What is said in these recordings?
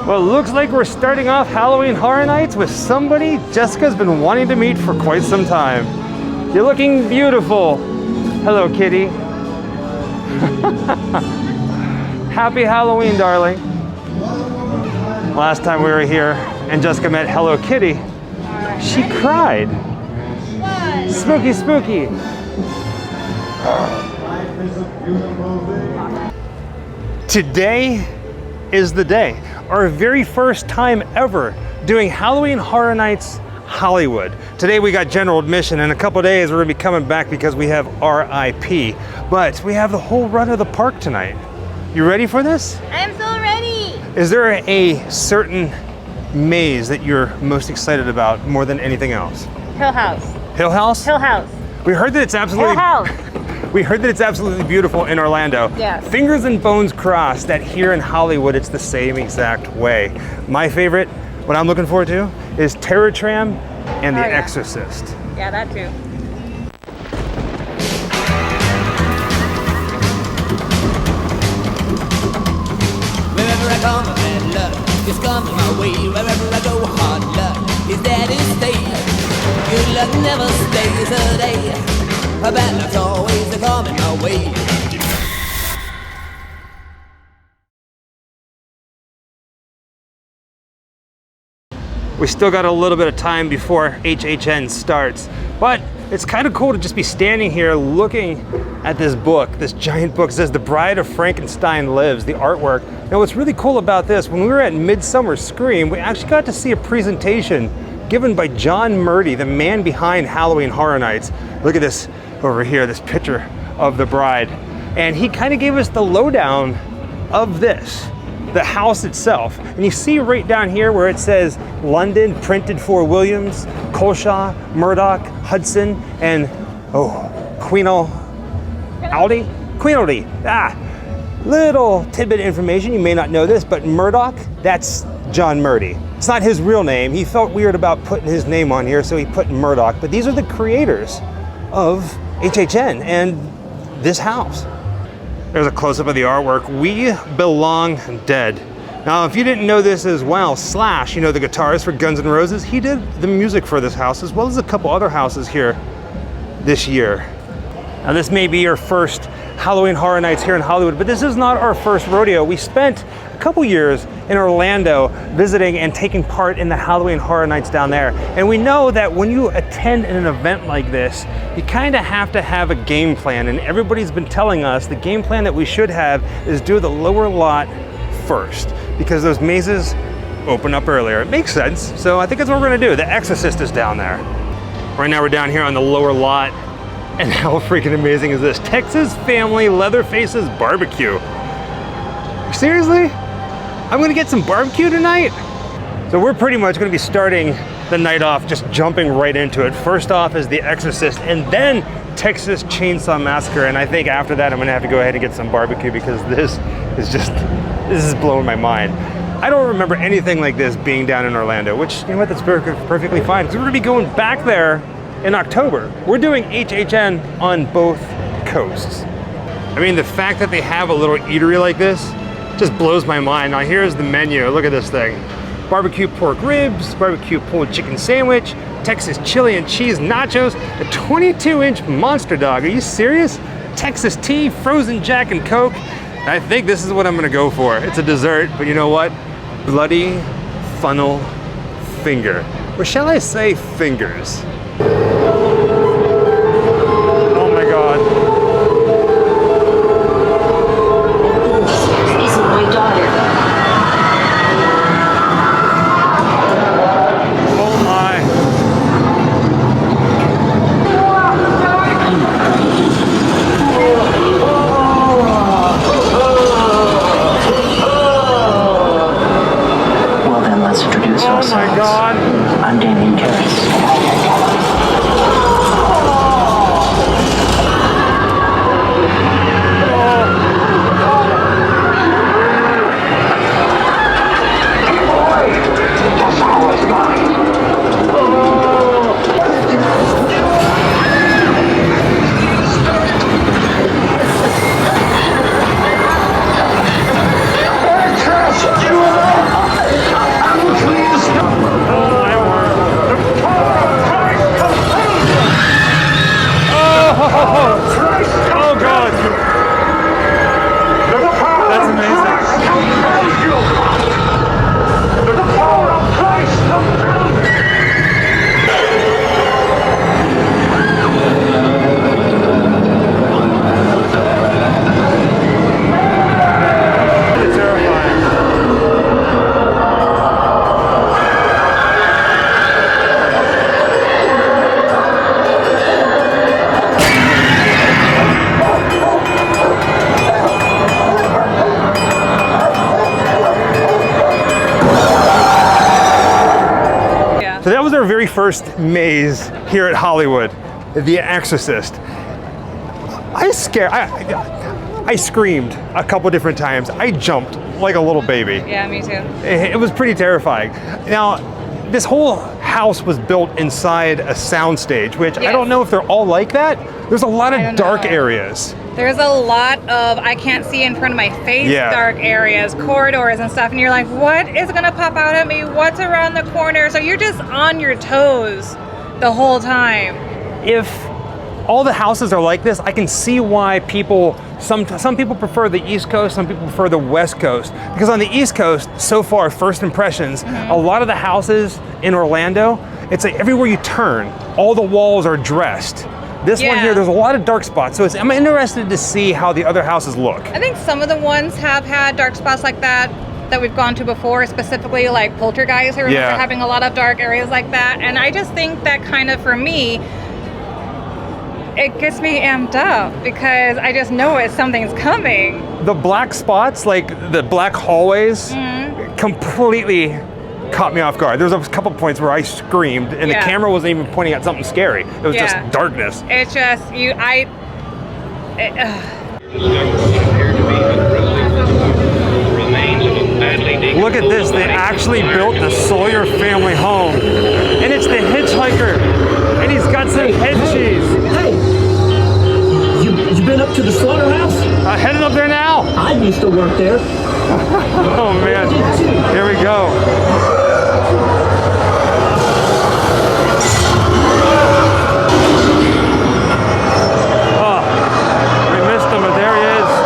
Well, it looks like we're starting off Halloween Horror Nights with somebody Jessica's been wanting to meet for quite some time. You're looking beautiful. Hello, kitty. Happy Halloween, darling. Last time we were here and Jessica met Hello Kitty, she cried. What? Spooky, spooky. Today is the day. Our very first time ever doing Halloween Horror Nights Hollywood. Today we got general admission. In a couple days we're gonna be coming back because we have RIP. But we have the whole run of the park tonight. You ready for this? I'm so ready. Is there a certain maze that you're most excited about more than anything else? Hill House. Hill House? Hill House. We heard that it's absolutely... Hill House. We heard that it's absolutely beautiful in Orlando. Yes. Fingers and bones crossed that here in Hollywood it's the same exact way. My favorite, what I'm looking forward to, is Terror Tram and The Exorcist. Yeah, that too. Wherever I come, bad luck is coming my way. Wherever I go, hard luck is there to stay. Good luck never stays a day. A bad luck's always coming my way. We still got a little bit of time before HHN starts, but it's kind of cool to just be standing here looking at this book, this giant book. It says The Bride of Frankenstein Lives, the artwork. Now what's really cool about this, when we were at Midsummer Scream, we actually got to see a presentation given by John Murdy, the man behind Halloween Horror Nights. Look at this over here, this picture of the bride. And he kind of gave us the lowdown of this, the house itself. And you see right down here where it says London, printed for Williams, Colshaw, Murdoch, Hudson, and Queen Aldi. Little tidbit information, you may not know this, but Murdoch, that's John Murdy. It's not his real name. He felt weird about putting his name on here, so he put Murdoch. But these are the creators of HHN and this house. There's a close-up of the artwork. We Belong Dead. Now, if you didn't know this as well, Slash, you know, the guitarist for Guns N' Roses, he did the music for this house, as well as a couple other houses here this year. Now, this may be your first Halloween Horror Nights here in Hollywood, but this is not our first rodeo. We spent a couple years in Orlando visiting and taking part in the Halloween Horror Nights down there. And we know that when you attend an event like this, you kind of have to have a game plan. And everybody's been telling us the game plan that we should have is do the lower lot first, because those mazes open up earlier. It makes sense. So I think that's what we're gonna do. The Exorcist is down there. Right now we're down here on the lower lot. And how freaking amazing is this? Texas Family Leatherface's Barbecue. Seriously? I'm gonna get some barbecue tonight? So we're pretty much gonna be starting the night off just jumping right into it. First off is The Exorcist and then Texas Chainsaw Massacre. And I think after that I'm gonna have to go ahead and get some barbecue because this is blowing my mind. I don't remember anything like this being down in Orlando, which, you know what, that's perfectly fine. Because we're gonna be going back there in October. We're doing HHN on both coasts. I mean, the fact that they have a little eatery like this just blows my mind. Now here's the menu, look at this thing. Barbecue pork ribs, barbecue pulled chicken sandwich, Texas chili and cheese nachos, a 22-inch monster dog. Are you serious? Texas tea, frozen Jack and Coke. I think this is what I'm gonna go for. It's a dessert, but you know what? Bloody funnel finger. Or shall I say fingers? Oh my God. This is my daughter. Oh my. Well then, let's introduce ourselves. Oh my God. I'm Damien Karras. our very first maze here at Hollywood, The Exorcist. I screamed a couple different times. I jumped like a little baby. Yeah, me too. It was pretty terrifying. Now, this whole house was built inside a soundstage, which I don't know if they're all like that. There's a lot of dark areas. There's a lot of, I can't see in front of my face, dark areas, corridors and stuff, and you're like, what is gonna pop out at me? What's around the corner? So you're just on your toes the whole time. If all the houses are like this, I can see why some people prefer the East Coast, some people prefer the West Coast. Because on the East Coast, so far, first impressions, a lot of the houses in Orlando, it's like everywhere you turn, all the walls are dressed. This one here, there's a lot of dark spots, so I'm interested to see how the other houses look. I think some of the ones have had dark spots like that we've gone to before, specifically like Poltergeist, are having a lot of dark areas like that. And I just think that kind of, for me, it gets me amped up because I just know something's coming. The black spots, like the black hallways, completely caught me off guard. There was a couple points where I screamed and the camera wasn't even pointing at something scary. It was just darkness. It's just, Look at this, they actually built the Sawyer family home. And it's the hitchhiker. And he's got some head cheese. Hey, you been up to the slaughterhouse? Heading up there now. I used to work there. Oh man, here we go. Oh, we missed him, but there he is.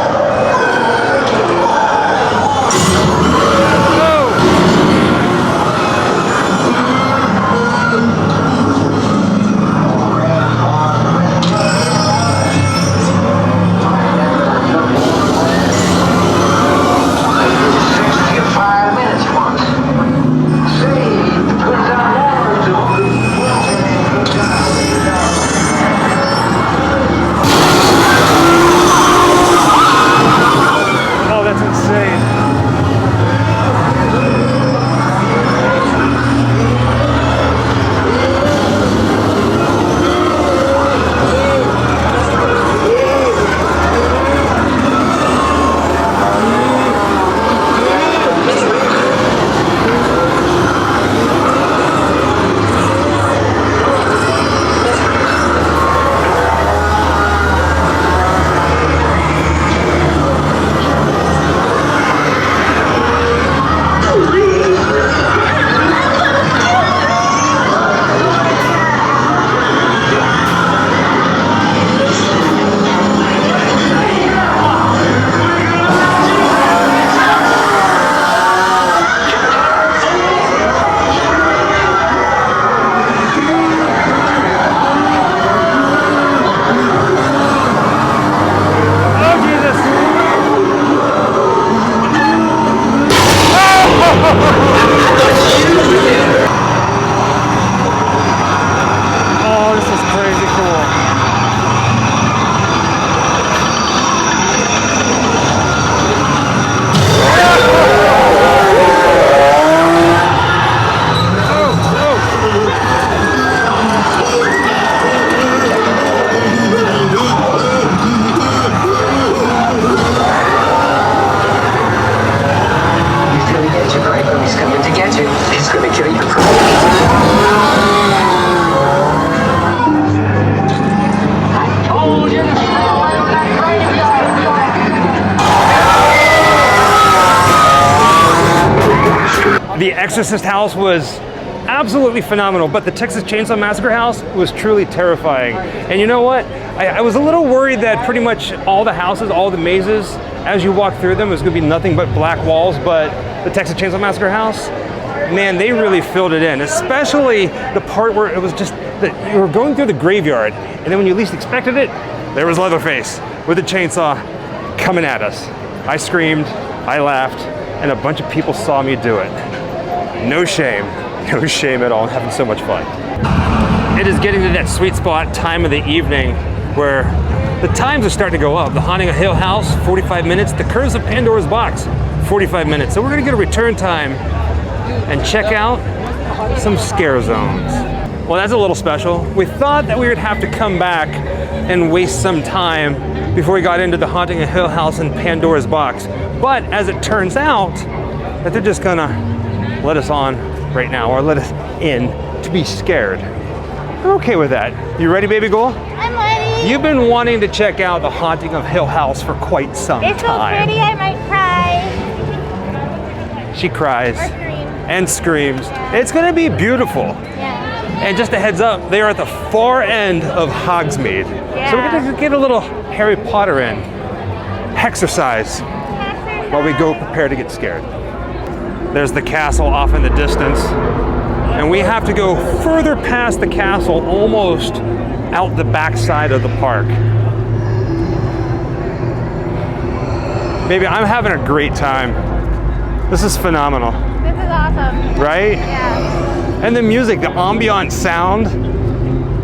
The Exorcist house was absolutely phenomenal, but the Texas Chainsaw Massacre house was truly terrifying. And you know what? I was a little worried that pretty much all the houses, all the mazes, as you walk through them, it was gonna be nothing but black walls, but the Texas Chainsaw Massacre house, man, they really filled it in, especially the part where it was just that you were going through the graveyard, and then when you least expected it, there was Leatherface with a chainsaw coming at us. I screamed, I laughed, and a bunch of people saw me do it. No shame at all. I'm having so much fun. It is getting to that sweet spot time of the evening where the times are starting to go up. The Haunting of Hill House, 45 minutes. The Curse of Pandora's Box, 45 minutes. So we're gonna get a return time and check out some scare zones. Well, that's a little special. We thought that we would have to come back and waste some time before we got into the Haunting of Hill House and Pandora's Box. But as it turns out, that they're just gonna let us on right now, or let us in to be scared. I'm okay with that. You ready, baby girl? I'm ready. You've been wanting to check out the Haunting of Hill House for quite some time. It's so pretty, I might cry. She cries Or scream. and screams. It's gonna be beautiful. Yeah. And just a heads up, they are at the far end of Hogsmeade. So we're gonna get a little Harry Potter in. Hexercise while we go prepare to get scared. There's the castle off in the distance. And we have to go further past the castle, almost out the backside of the park. Baby, I'm having a great time. This is phenomenal. This is awesome. Right? Yeah. And the music, the ambient sound,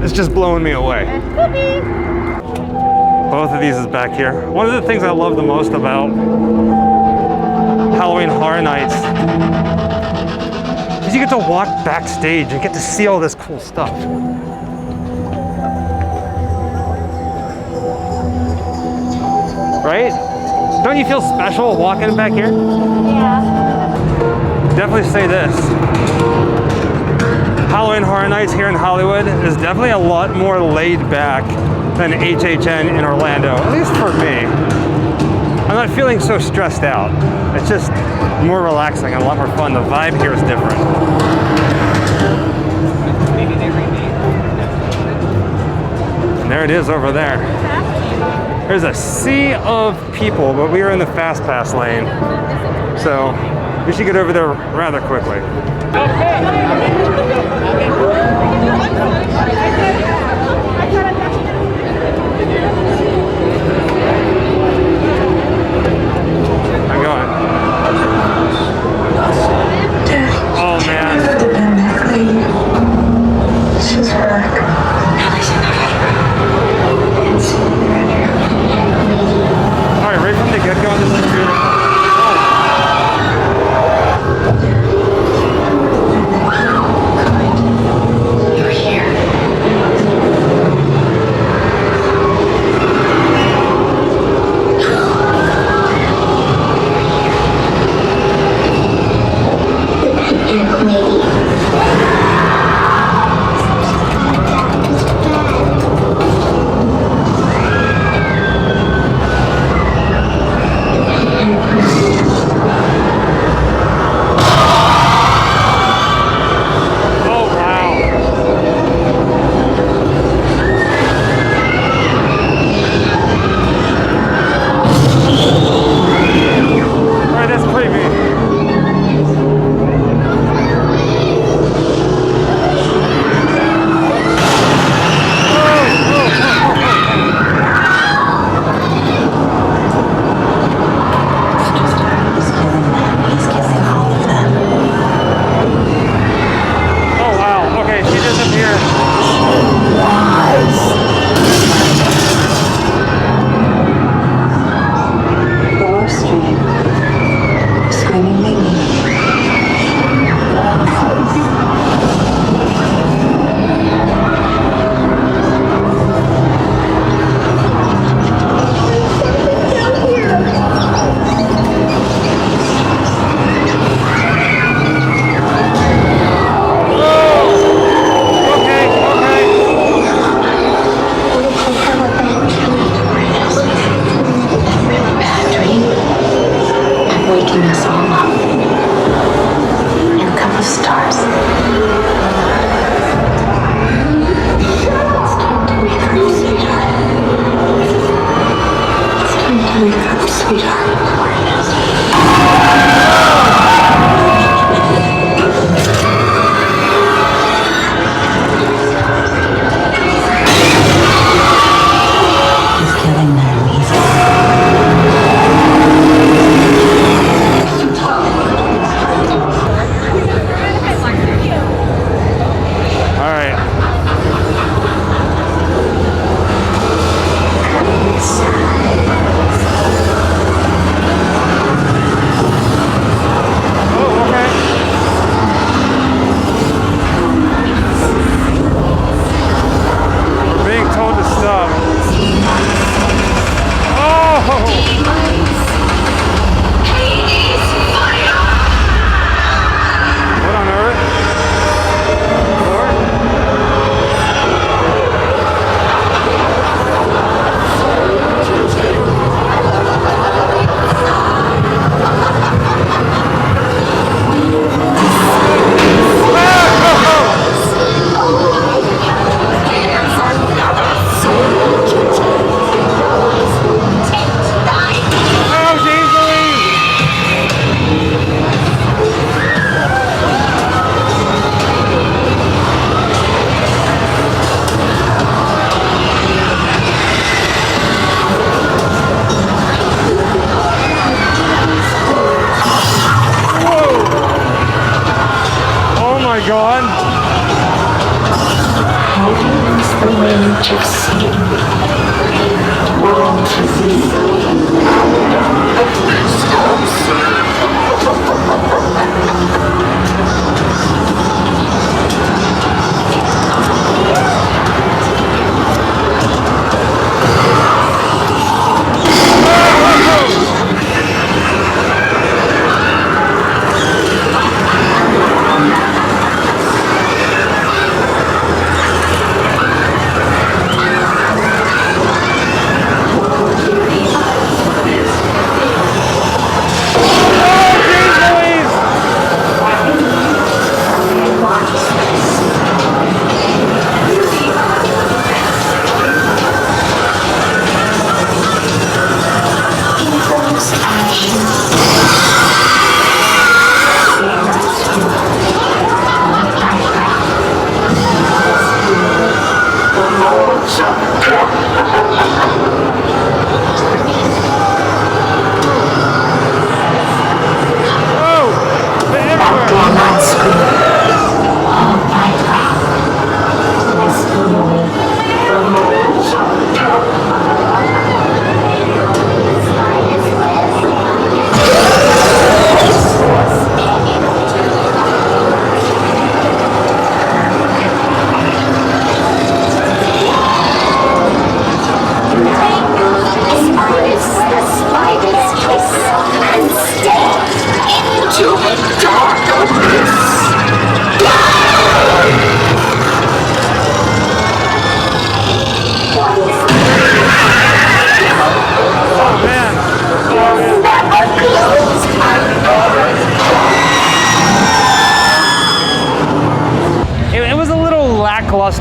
is just blowing me away. Cookie. Both of these is back here. One of the things I love the most about Halloween Horror Nights is you get to walk backstage and get to see all this cool stuff. Right? Don't you feel special walking back here? Yeah. Definitely say this. Halloween Horror Nights here in Hollywood is definitely a lot more laid back than HHN in Orlando, at least for me. I'm not feeling so stressed out. It's just more relaxing and a lot more fun. The vibe here is different. And there it is over there. There's a sea of people, but we are in the fast pass lane. So we should get over there rather quickly. I'm going. Oh man. She's back. All right, right from the get-go, this is beautiful. You're here. my god. Heavy is the weight of sin. Woe to thee, land of this house.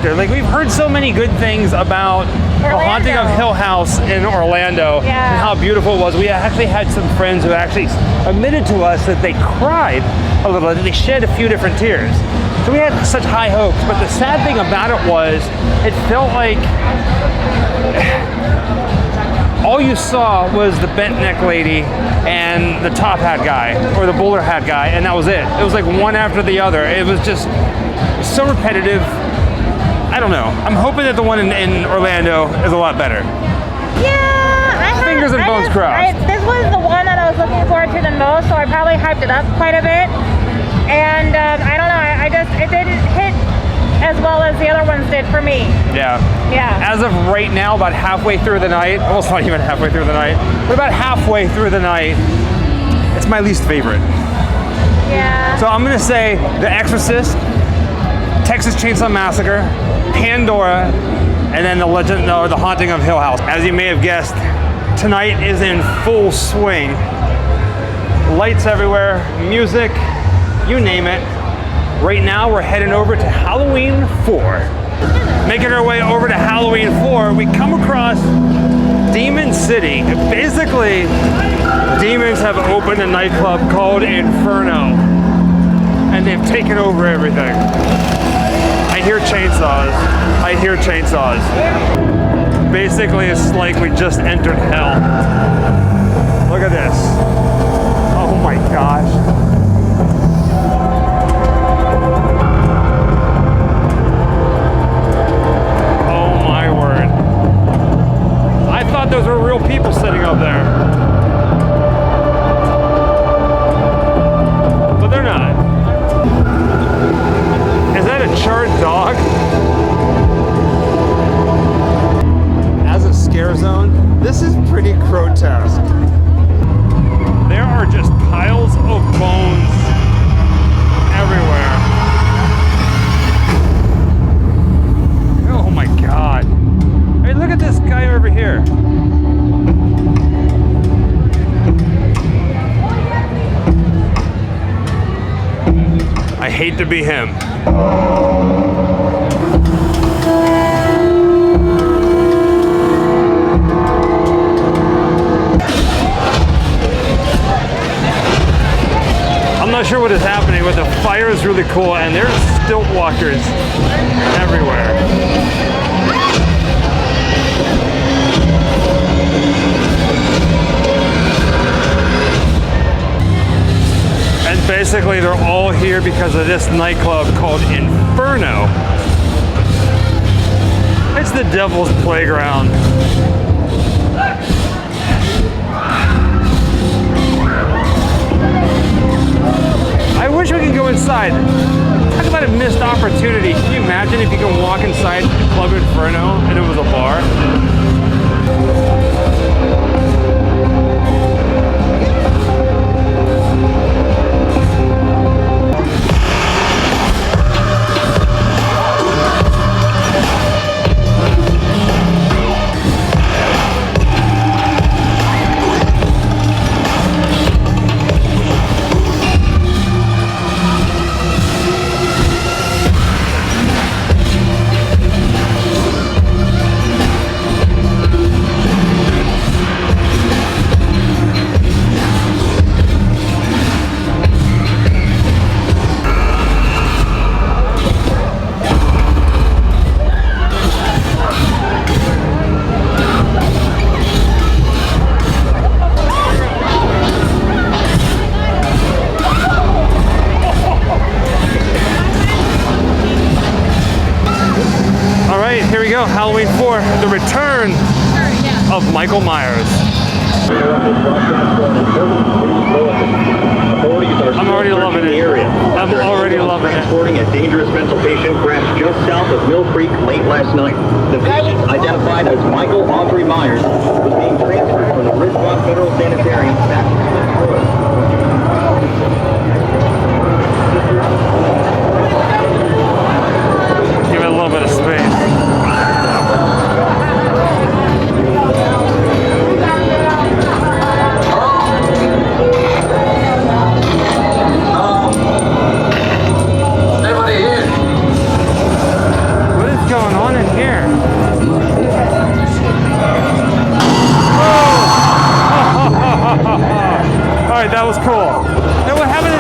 Like, we've heard so many good things about The Haunting of Hill House in Orlando and how beautiful it was. We actually had some friends who actually admitted to us that they cried a little, that they shed a few different tears. So we had such high hopes, but the sad thing about it was it felt like all you saw was the bent neck lady and the top hat guy or the bowler hat guy, and that was it. It was like one after the other. It was just so repetitive. I don't know. I'm hoping that the one in Orlando is a lot better. Yeah, Fingers and bones crossed. This was the one that I was looking forward to the most, so I probably hyped it up quite a bit. And I don't know, it didn't hit as well as the other ones did for me. Yeah. Yeah. As of right now, about halfway through the night, well, it's not even halfway through the night, but about halfway through the night, it's my least favorite. Yeah. So I'm gonna say The Exorcist, Texas Chainsaw Massacre, Pandora, and then The Haunting of Hill House. As you may have guessed, tonight is in full swing. Lights everywhere, music, you name it. Right now we're heading over to Halloween 4. Making our way over to Halloween 4, we come across Demon City. Basically, demons have opened a nightclub called Inferno, and they've taken over everything. I hear chainsaws. I hear chainsaws. Basically, it's like we just entered hell. Look at this. Oh my gosh. Oh my word. I thought those were real people sitting up there. But they're not. Is that a charred dog? As a scare zone, this is pretty grotesque. There are just piles of bones everywhere. Oh my god. Hey, look at this guy over here. I hate to be him. I'm not sure what is happening, but the fire is really cool, and there's stilt walkers everywhere. And Basically, they're all here because of this nightclub called Inferno. It's the devil's playground. I wish we could go inside. Talk about a missed opportunity. Can you imagine if you could walk inside Club Inferno and it was a bar? Halloween 4, the return of Michael Myers. I'm already loving it. I'm already loving it. Transporting a dangerous mental patient crashed just south of Mill Creek late last night. The patient, identified as Michael Audrey Myers, was being transferred from the Ridgewalk Federal Sanitarium back to Smith Road. Give it a little bit of space. That was cool. Now what happened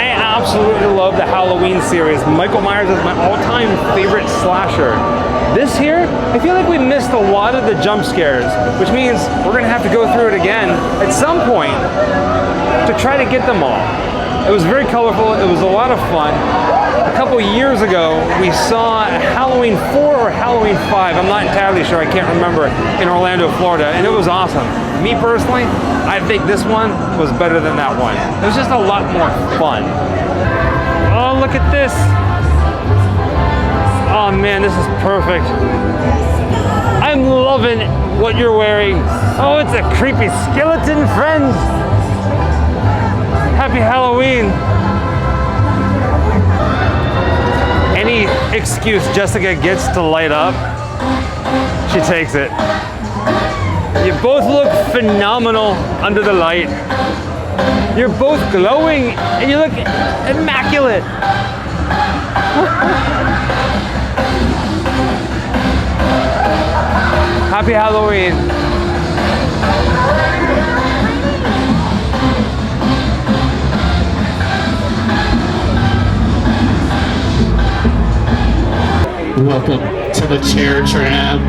I absolutely love the Halloween series. Michael Myers is my all-time favorite slasher. This here, I feel like we missed a lot of the jump scares, which means we're gonna have to go through it again at some point to try to get them all. It was very colorful, it was a lot of fun. A couple years ago, we saw Halloween 4 or Halloween 5, I'm not entirely sure, I can't remember, in Orlando, Florida, and it was awesome. Me personally, I think this one was better than that one. It was just a lot more fun. Oh, look at this. Oh man, this is perfect. I'm loving what you're wearing. Oh, it's a creepy skeleton, friends. Happy Halloween. Any excuse Jessica gets to light up, she takes it. You both look phenomenal under the light. You're both glowing and you look immaculate. Happy Halloween. Welcome to the chair tram.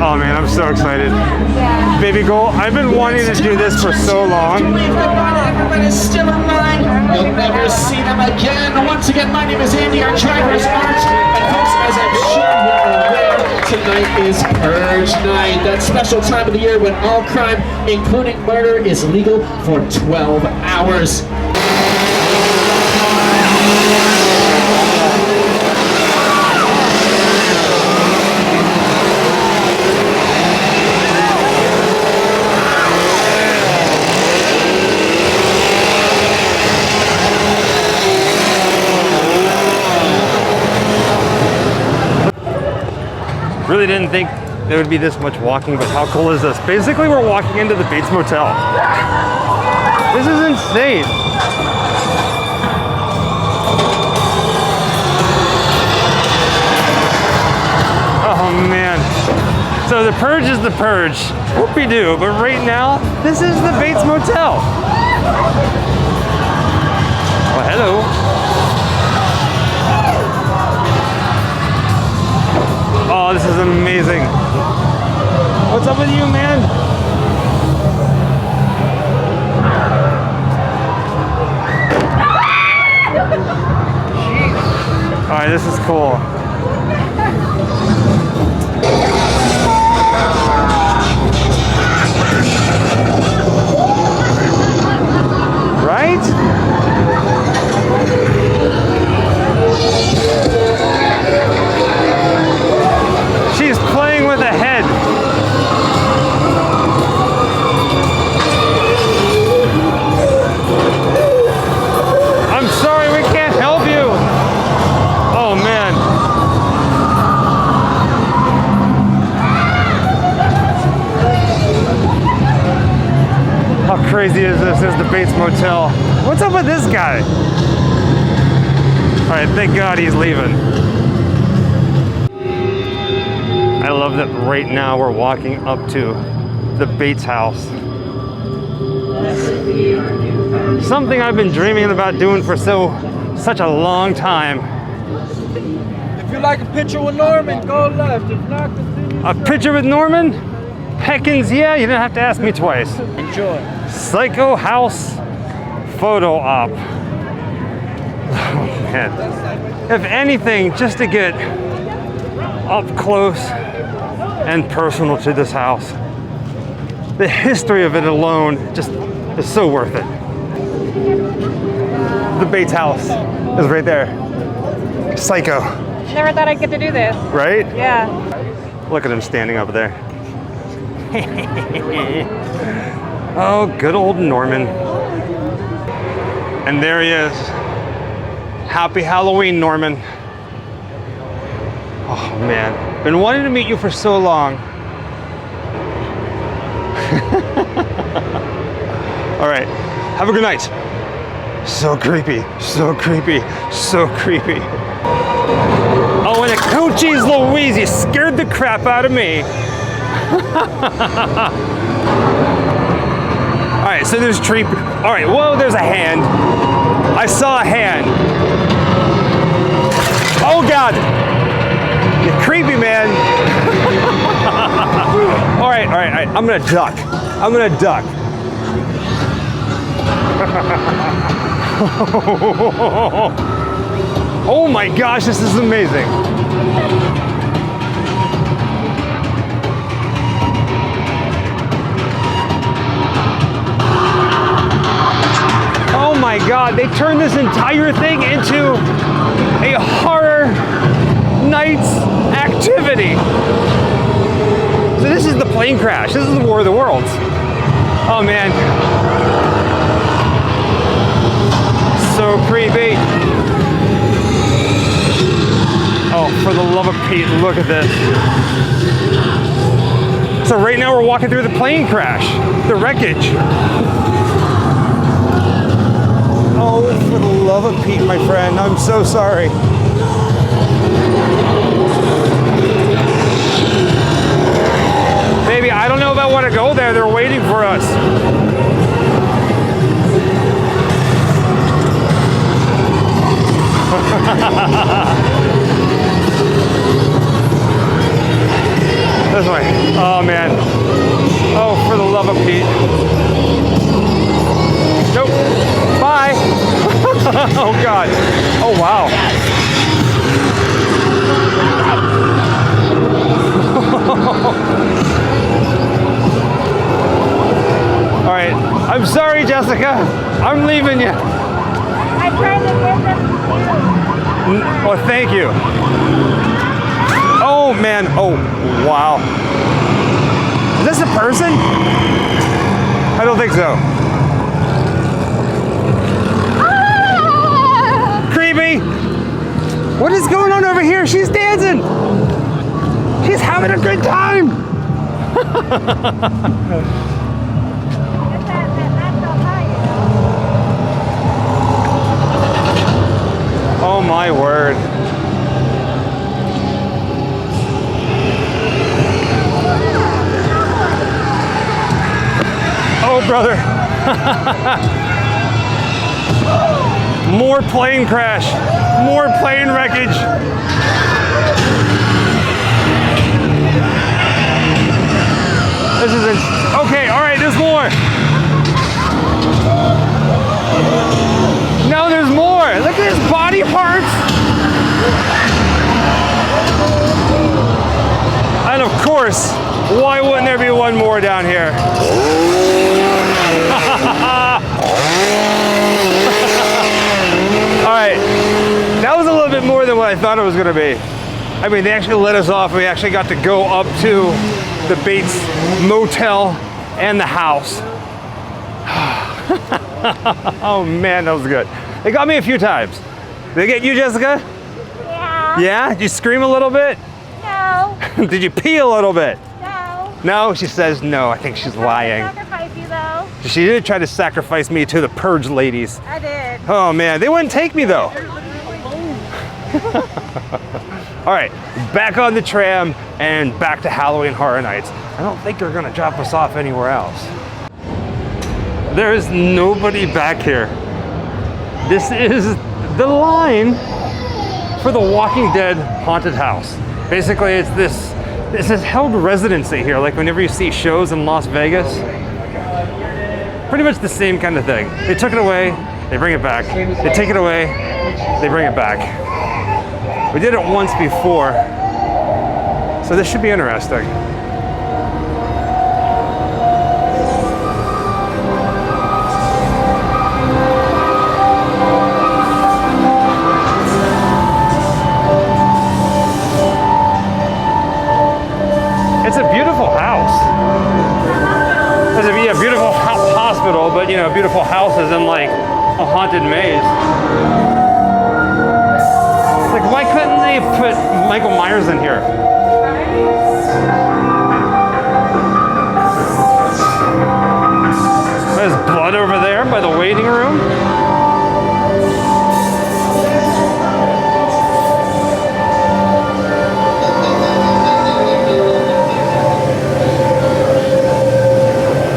Oh man, I'm so excited. Baby girl, I've been wanting to do this for so long. Everybody's still in line. You'll never see them again. Once again, my name is Andy, our driver's Arch. And folks, as I'm sure you're aware, tonight is Purge Night. That special time of the year when all crime, including murder, is legal for 12 hours. Really didn't think there would be this much walking, but how cool is this? Basically, we're walking into the Bates Motel. This is insane. Oh man. So the Purge is the Purge. Whoopie-doo, but right now, this is the Bates Motel. Oh, hello. Oh, this is amazing. What's up with you, man? All right, this is cool. Right? She's playing with a head. I'm sorry, we can't help you. Oh man. How crazy is this? This is the Bates Motel. What's up with this guy? All right, thank God he's leaving. I love that right now we're walking up to the Bates house. Something I've been dreaming about doing for such a long time. If you like a picture with Norman, go left. If not, continue. A picture with Norman? Heckins, yeah, you didn't have to ask me twice. Enjoy. Psycho House photo op. Oh man. If anything, just to get up close and personal to this house. The history of it alone just is so worth it. The Bates house is right there. Psycho. Never thought I'd get to do this. Right? Yeah. Look at him standing up there. Oh, good old Norman. And there he is. Happy Halloween, Norman. Oh man, been wanting to meet you for so long. All right, have a good night. So creepy, so creepy, so creepy. Oh, and a Cochise Louise, you scared the crap out of me. All right, so there's tree. All right, whoa, there's a hand. I saw a hand. Oh God! You're creepy, man. All right. I'm gonna duck. Oh my gosh, this is amazing. Oh my God, they turned this entire thing into a horror nights activity. So this is the plane crash. This is the War of the Worlds. Oh man. So creepy. Oh, for the love of Pete, look at this. So right now we're walking through the plane crash, the wreckage. Oh, for the love of Pete, my friend, I'm so sorry. Baby, I don't know if I want to go there. They're waiting for us. This way. Oh man. Oh, for the love of Pete. Nope. Bye. Oh God. Oh wow. All right. I'm sorry, Jessica. I'm leaving you. I tried to give them to you. Oh, thank you. Oh man. Oh wow. Is this a person? I don't think so. Creepy. What is going on over here? She's dancing. She's having a good time. Oh my word. Oh brother. More plane crash. More plane wreckage. This is okay, all right, there's more. No, there's more. Look at his body parts. And of course, why wouldn't there be one more down here? All right, that was a little bit more than what I thought it was gonna be. I mean, they actually let us off. We actually got to go up to the Bates Motel and the house. Oh man, that was good. They got me a few times. Did they get you, Jessica? Yeah. Yeah? Did you scream a little bit? No. Did you pee a little bit? No. No? She says no. I think she's lying. Sacrifice you though. She did try to sacrifice me to the Purge ladies. I did. Oh man, they wouldn't take me though. All right, back on the tram and back to Halloween Horror Nights. I don't think they're gonna drop us off anywhere else. There is nobody back here. This is the line for the Walking Dead haunted house. Basically, it's this is held residency here, like whenever you see shows in Las Vegas. Pretty much the same kind of thing. They took it away, they bring it back. They take it away, they bring it back. We did it once before, so this should be interesting. It's a beautiful house. It's a beautiful hospital, but you know, beautiful houses in like a haunted maze. Like, why couldn't they put Michael Myers in here? There's blood over there by the waiting room.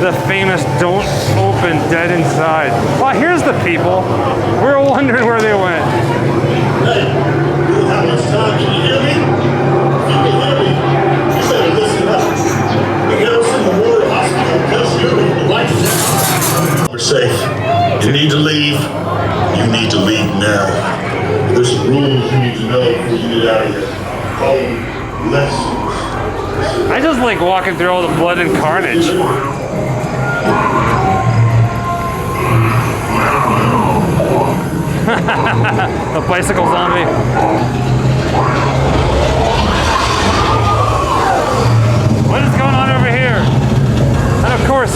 The famous "Don't Open Dead Inside." Well, here's the people. We're Safe. You need to leave. You need to leave now. There's some rules you need to know before you get out of here. Call them lessons. I just like walking through all the blood and carnage. A bicycle zombie. What is going on over here? And of course,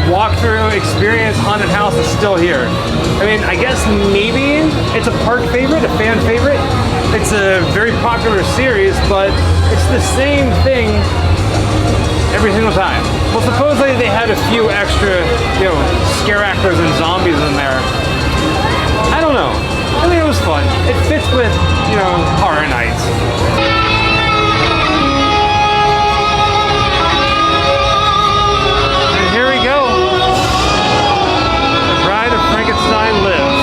walkthrough experience haunted house is still here. I mean, I guess maybe it's a park favorite, a fan favorite. It's a very popular series, but it's the same thing every single time. Well, supposedly they had a few extra, scare actors and zombies in there. I don't know. I mean, it was fun. It fits with, horror nights. Frankenstein lives.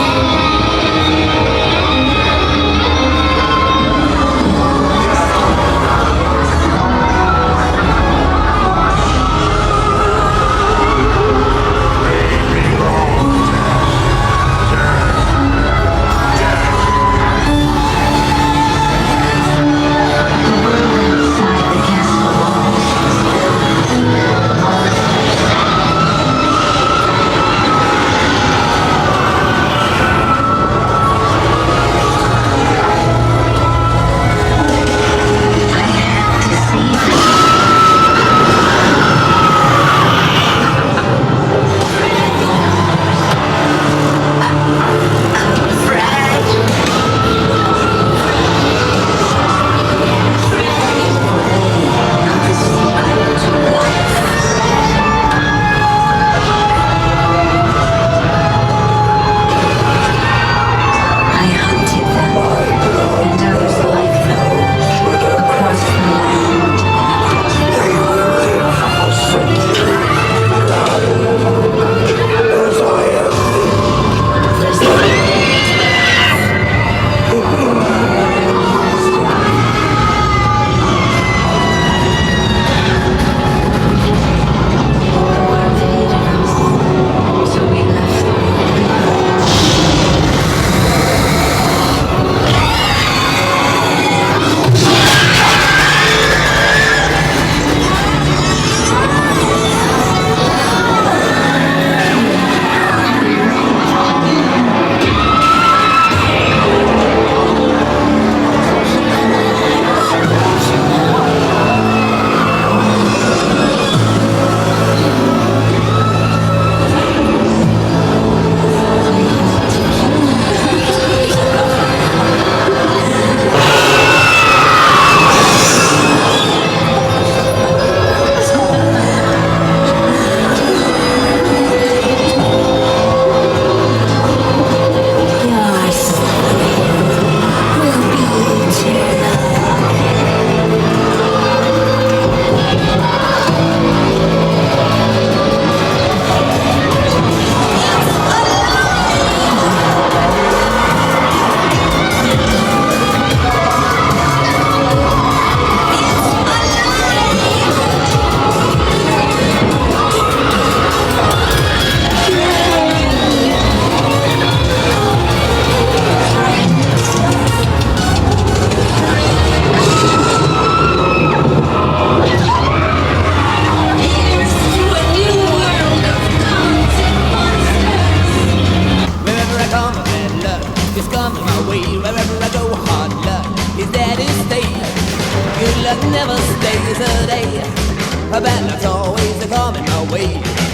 is coming my way. Wherever I go, hard luck is there to stay. Good luck never stays a day. A bad luck's always coming my way.